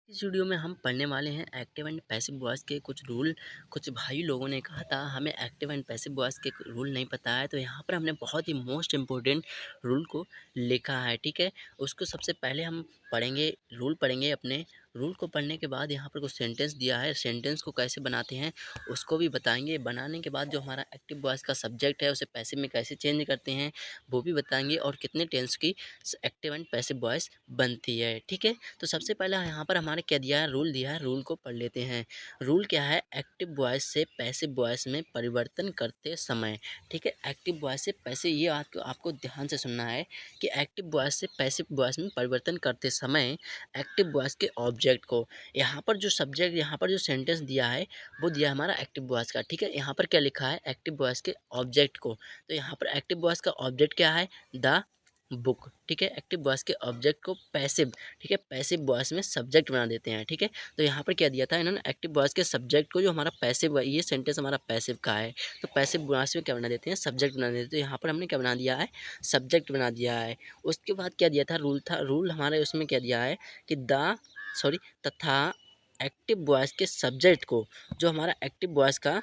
इस वीडियो में हम पढ़ने वाले हैं एक्टिव एंड पैसिव वॉइस के कुछ रूल। कुछ भाई लोगों ने कहा था हमें एक्टिव एंड पैसिव वॉइस के रूल नहीं पता है, तो यहाँ पर हमने बहुत ही मोस्ट इम्पोर्टेंट रूल को लिखा है। ठीक है, उसको सबसे पहले हम पढ़ेंगे, रूल पढ़ेंगे। अपने रूल को पढ़ने के बाद यहाँ पर कुछ सेंटेंस दिया है, सेंटेंस को कैसे बनाते हैं उसको भी बताएंगे। बनाने के बाद जो हमारा एक्टिव वॉइस का सब्जेक्ट है उसे पैसिव में कैसे चेंज करते हैं वो भी बताएंगे, और कितने टेंस की एक्टिव एंड पैसिव वॉइस बनती है। ठीक है, तो सबसे पहला यहाँ पर हमारे क्या दिया है, रूल दिया है। रूल को पढ़ लेते हैं। रूल क्या है, एक्टिव वॉइस से पैसिव वॉइस में परिवर्तन करते समय। ठीक है, एक्टिव वॉइस से पैसिव, ये आपको ध्यान से सुनना है कि एक्टिव वॉइस से पैसिव वॉइस में परिवर्तन करते समय एक्टिव वॉइस के ऑब्जेक्ट को, यहाँ पर जो सब्जेक्ट, यहाँ पर जो सेंटेंस दिया है वो दिया है हमारा एक्टिव वॉइस का। ठीक है, यहाँ पर क्या लिखा है, एक्टिव वॉइस के ऑब्जेक्ट को। तो यहाँ पर एक्टिव वॉइस का ऑब्जेक्ट क्या है, द बुक। ठीक है, एक्टिव वॉइस के ऑब्जेक्ट को पैसिव, ठीक है, पैसिव वॉइस में सब्जेक्ट बना देते हैं। ठीक है, तो यहाँ पर क्या दिया था इन्होंने, एक्टिव वॉइस के सब्जेक्ट को, जो हमारा पैसिव है, ये सेंटेंस हमारा पैसिव का है, तो पैसिव वॉइस में क्या बना देते हैं, सब्जेक्ट बना देते हैं। तो यहाँ पर हमने क्या बना दिया है, सब्जेक्ट बना दिया है। उसके बाद क्या दिया था, रूल था, रूल हमारे उसमें क्या दिया है कि तथा एक्टिव वॉइस के सब्जेक्ट को, जो हमारा एक्टिव वॉइस का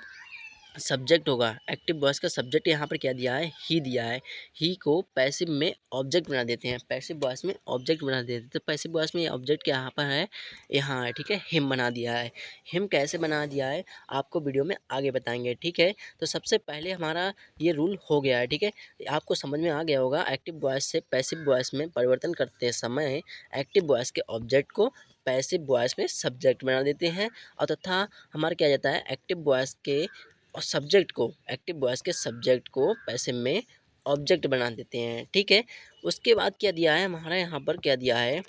सब्जेक्ट होगा, एक्टिव वॉइस का सब्जेक्ट यहाँ पर क्या दिया है, ही दिया है। ही को पैसिव में ऑब्जेक्ट बना देते हैं, पैसिव वॉइस में ऑब्जेक्ट बना देते हैं। तो पैसिव वॉइस में ये ऑब्जेक्ट क्या यहाँ पर है, यहाँ है। ठीक है, हिम बना दिया है। हिम कैसे बना दिया है आपको वीडियो में आगे बताएंगे। ठीक है, तो सबसे पहले हमारा ये रूल हो गया है। ठीक है, आपको समझ में आ गया होगा। एक्टिव वॉइस से पैसिव वॉइस में परिवर्तन करते समय एक्टिव वॉइस के ऑब्जेक्ट को पैसिव वॉइस में सब्जेक्ट बना देते हैं, और तथा हमारा क्या जाता है, एक्टिव वॉइस के और सब्जेक्ट को, एक्टिव वॉइस के सब्जेक्ट को पैसिव में ऑब्जेक्ट बना देते हैं। ठीक है, उसके बाद क्या दिया है हमारा, यहाँ पर क्या दिया है,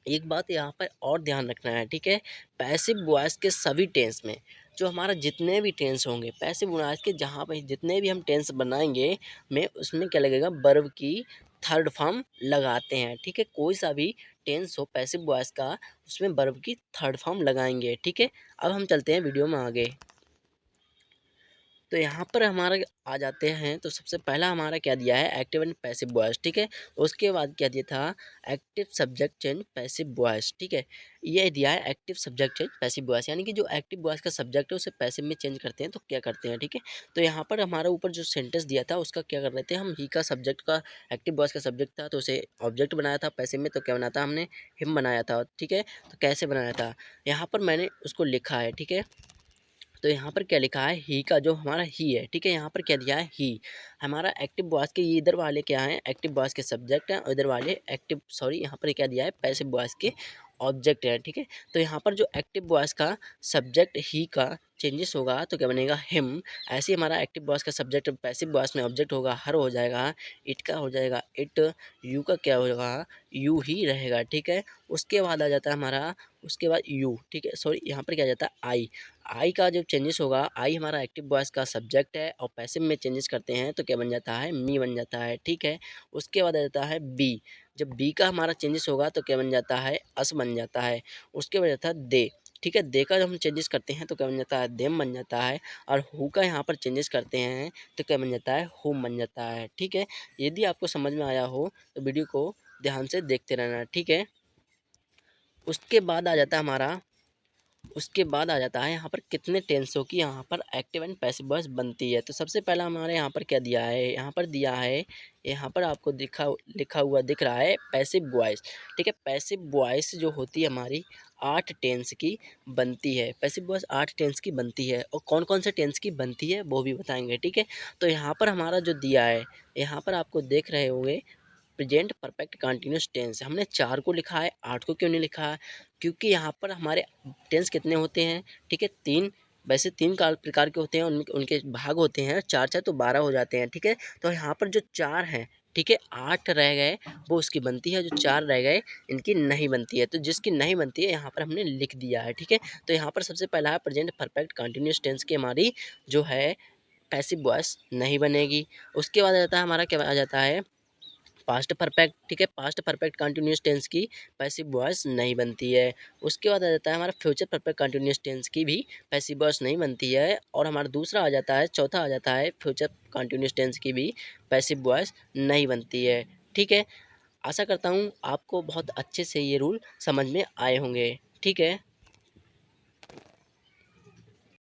एक बात यहाँ पर और ध्यान रखना है। ठीक है, पैसिव वॉइस के सभी टेंस में, जो हमारा जितने भी टेंस होंगे पैसिव वॉइस के, जहाँ पर जितने भी हम टेंस बनाएंगे में, उसमें क्या लगेगा, वर्ब की थर्ड फॉर्म लगाते हैं। ठीक है, कोई सा भी टेंस हो पैसिव वॉइस का, उसमें वर्ब की थर्ड फॉर्म लगाएंगे। ठीक है, अब हम चलते हैं वीडियो में आगे। तो यहाँ पर हमारा आ जाते हैं, तो सबसे पहला हमारा क्या दिया है, एक्टिव एंड पैसिव वॉइस। ठीक है, उसके बाद क्या दिया था, active subject change passive voice. ठीक है, ये दिया है active subject change passive voice, यानी कि जो एक्टिव वॉइस का सब्जेक्ट है उसे पैसिव में चेंज करते हैं तो क्या करते हैं। ठीक है, तो यहाँ पर हमारा ऊपर जो सेंटेंस दिया था उसका क्या कर रहे थे हम, ही का सब्जेक्ट का, एक्टिव वॉइस का सब्जेक्ट था तो उसे ऑब्जेक्ट बनाया था पैसिव में, तो क्या बनाया था हमने, हिम बनाया था। ठीक है, तो कैसे बनाया था, यहाँ पर मैंने उसको लिखा है। ठीक है, तो यहाँ पर क्या लिखा है, ही का जो हमारा ही है। ठीक है, यहाँ पर क्या दिया है, ही हमारा एक्टिव वॉइस के, ये इधर वाले क्या हैं, एक्टिव वॉइस के सब्जेक्ट हैं, और इधर वाले एक्टिव, सॉरी यहाँ पर क्या दिया है, पैसिव वॉइस के ऑब्जेक्ट है। ठीक है, तो यहाँ पर जो एक्टिव वॉइस का सब्जेक्ट ही का चेंजेस होगा तो क्या बनेगा, हिम। ऐसे ही हमारा एक्टिव वॉइस का सब्जेक्ट पैसिव वॉइस में ऑब्जेक्ट होगा, हर हो जाएगा, इट का हो जाएगा इट, यू का क्या होगा, यू ही रहेगा। ठीक है, उसके बाद आ जाता है हमारा, उसके बाद यू। ठीक है, सॉरी यहाँ पर क्या आ जाता है, आई। आई का जब चेंजेस होगा, आई हमारा एक्टिव वॉइस का सब्जेक्ट है, और पैसिव में चेंजेस करते हैं तो क्या बन जाता है, मी बन जाता है। ठीक है, उसके बाद आ जाता है बी। जब बी का हमारा चेंजेस होगा तो क्या बन जाता है, अस बन जाता है। उसके बाद जाता है दे। ठीक है, दे का जब हम चेंजेस करते हैं तो क्या बन जाता है, देम बन जाता है। और हु का यहाँ पर चेंजेस करते हैं तो क्या बन जाता है, हुम बन जाता है। ठीक है, यदि आपको समझ में आया हो तो वीडियो को ध्यान से देखते रहना। ठीक है, उसके बाद आ जाता है हमारा, उसके बाद आ जाता है यहाँ पर कितने टेंसों की यहाँ पर एक्टिव एंड पैसिव वॉइस बनती है। तो सबसे पहला हमारे यहाँ पर क्या दिया है, यहाँ पर दिया है, यहाँ पर आपको लिखा हुआ दिख रहा है पैसिव वॉइस। ठीक है, पैसिव वॉइस जो होती है हमारी 8 टेंस की बनती है, पैसिव वॉइस 8 टेंस की बनती है, और कौन कौन से टेंस की बनती है वो भी बताएंगे। ठीक है, तो यहाँ पर हमारा जो दिया है, यहाँ पर आपको देख रहे होंगे, प्रेजेंट परफेक्ट कंटिन्यूस टेंस, हमने 4 को लिखा है, 8 को क्यों नहीं लिखा है, क्योंकि यहाँ पर हमारे टेंस कितने होते हैं, ठीक है, 3। वैसे 3 प्रकार के होते हैं, उनके भाग होते हैं, 4 4 तो 12 हो जाते हैं। ठीक है, तो यहाँ पर जो 4 हैं, ठीक है, 8 रह गए वो उसकी बनती है, जो 4 रह गए इनकी नहीं बनती है। तो जिसकी नहीं बनती है यहाँ पर हमने लिख दिया है। ठीक है, तो यहाँ पर सबसे पहला है प्रेजेंट परफेक्ट कंटिन्यूस टेंस की हमारी जो है पैसिव वॉइस नहीं बनेगी। उसके बाद आ जाता है हमारा, क्या आ जाता है, पास्ट परफेक्ट। ठीक है, पास्ट परफेक्ट कंटिन्यूस टेंस की पैसिव वॉइस नहीं बनती है। उसके बाद आ जाता है हमारा फ्यूचर परफेक्ट कंटिन्यूस टेंस की भी पैसिव वॉइस नहीं बनती है। और हमारा दूसरा आ जाता है, चौथा आ जाता है, फ्यूचर कंटिन्यूस टेंस की भी पैसिव वॉइस नहीं बनती है। ठीक है, आशा करता हूँ आपको बहुत अच्छे से ये रूल समझ में आए होंगे। ठीक है।